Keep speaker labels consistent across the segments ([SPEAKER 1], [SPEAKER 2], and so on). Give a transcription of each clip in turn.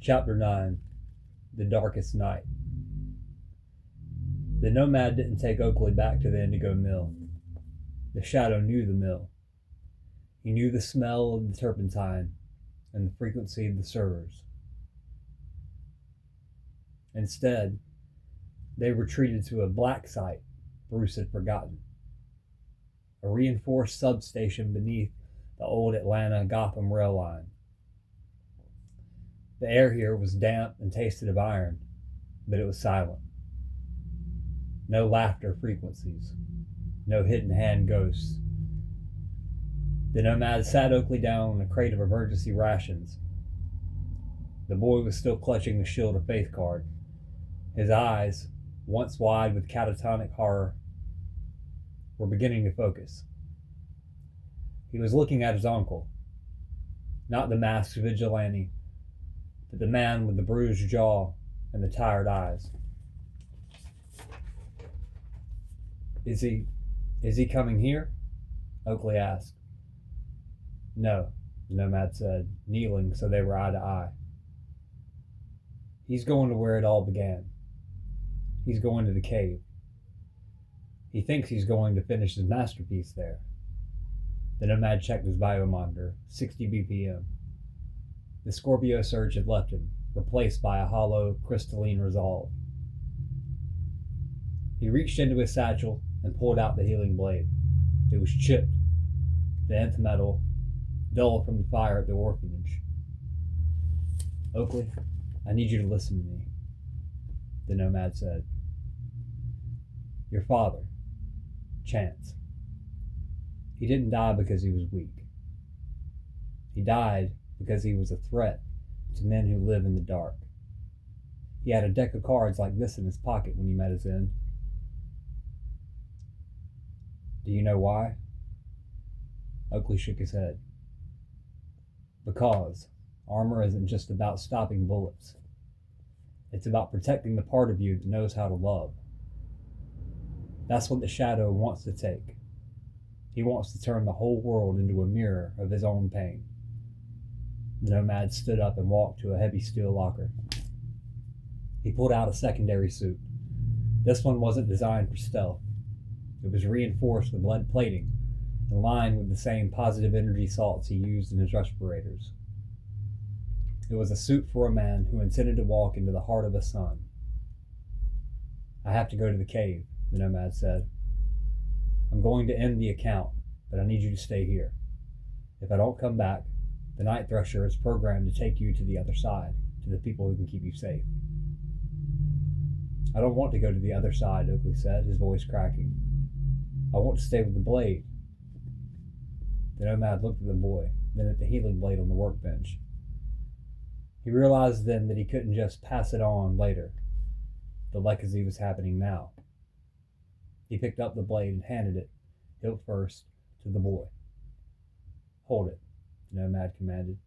[SPEAKER 1] Chapter 9 The Darkest Night. The Nomad didn't take Oakley back to the Indigo Mill. The Shadow knew the mill. He knew the smell of the turpentine and the frequency of the servers. Instead, they retreated to a black site Bruce had forgotten. A reinforced substation beneath the old Atlanta-Gotham rail line. The air here was damp and tasted of iron, but it was silent. No laughter frequencies, no hidden hand ghosts. The Nomad sat Oakley down on a crate of emergency rations. The boy was still clutching the Shield of Faith card. His eyes, once wide with catatonic horror, were beginning to focus. He was looking at his uncle, not the masked vigilante, but the man with the bruised jaw and the tired eyes. Is he coming here? Oakley asked. No, the Nomad said, kneeling so they were eye to eye. He's going to where it all began. He's going to the cave. He thinks he's going to finish his masterpiece there. The Nomad checked his biomonitor, 60 BPM. The Scorpio surge had left him, replaced by a hollow, crystalline resolve. He reached into his satchel and pulled out the healing blade. It was chipped, the nth metal, dull from the fire at the orphanage. Oakley, I need you to listen to me, the Nomad said. Your father, Chance. He didn't die because he was weak. He died because he was a threat to men who live in the dark. He had a deck of cards like this in his pocket when you met his end. Do you know why? Oakley shook his head. Because armor isn't just about stopping bullets. It's about protecting the part of you that knows how to love. That's what the Shadow wants to take. He wants to turn the whole world into a mirror of his own pain. The Nomad stood up and walked to a heavy steel locker. He pulled out a secondary suit. This one wasn't designed for stealth. It was reinforced with lead plating and lined with the same positive energy salts he used in his respirators. It was a suit for a man who intended to walk into the heart of the sun. I have to go to the cave, the Nomad said. I'm going to end the account, but I need you to stay here. If I don't come back, the Night Thresher is programmed to take you to the other side, to the people who can keep you safe. I don't want to go to the other side, Oakley said, his voice cracking. I want to stay with the blade. The Nomad looked at the boy, then at the healing blade on the workbench. He realized then that he couldn't just pass it on later. The legacy was happening now. He picked up the blade and handed it, hilt first, to the boy. Hold it, the Nomad commanded.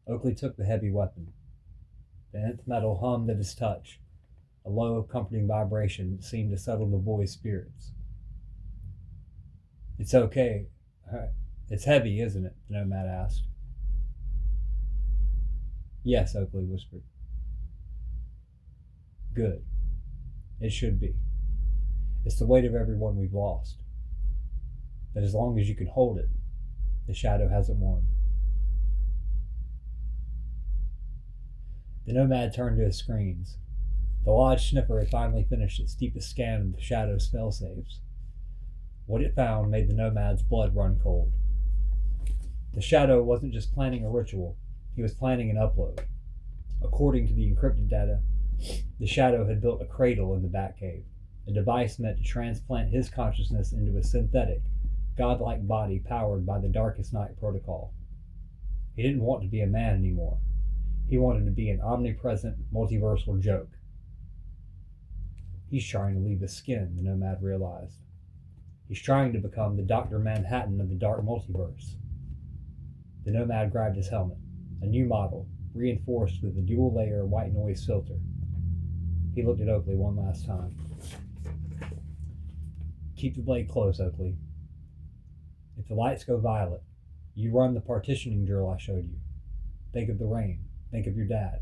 [SPEAKER 1] Oakley took the heavy weapon. The nth metal hummed at his touch, a low, comforting vibration that seemed to settle the boy's spirits. It's okay. It's heavy, isn't it? The Nomad asked. Yes, Oakley whispered. Good. It should be. It's the weight of everyone we've lost. But as long as you can hold it, the Shadow hasn't won. The Nomad turned to his screens. The Lodge Sniffer had finally finished its deepest scan of the Shadow's spell-saves. What it found made the Nomad's blood run cold. The Shadow wasn't just planning a ritual, he was planning an upload. According to the encrypted data, the Shadow had built a cradle in the Batcave, a device meant to transplant his consciousness into a synthetic, godlike body powered by the Darkest Night protocol. He didn't want to be a man anymore. He wanted to be an omnipresent, multiversal joke. He's trying to leave his skin, the Nomad realized. He's trying to become the Dr. Manhattan of the dark multiverse. The Nomad grabbed his helmet, a new model, reinforced with a dual-layer white noise filter. He looked at Oakley one last time. Keep the blade close, Oakley. If the lights go violet, you run the partitioning drill I showed you. Think of the rain. Think of your dad.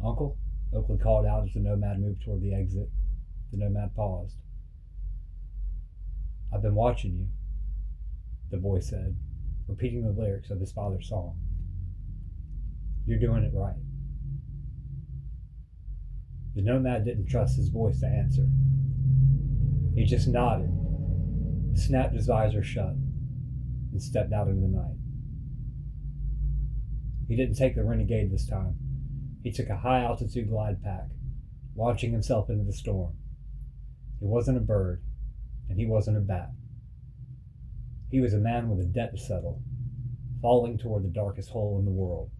[SPEAKER 1] Uncle? Oakley called out as the nomad moved toward the exit. The nomad paused. I've been watching you, the boy said, repeating the lyrics of his father's song. You're doing it right. The nomad didn't trust his voice to answer. He just nodded, snapped his visor shut, and stepped out into the night. He didn't take the Renegade this time. He took a high-altitude glide pack, launching himself into the storm. He wasn't a bird, and he wasn't a bat. He was a man with a debt to settle, falling toward the darkest hole in the world.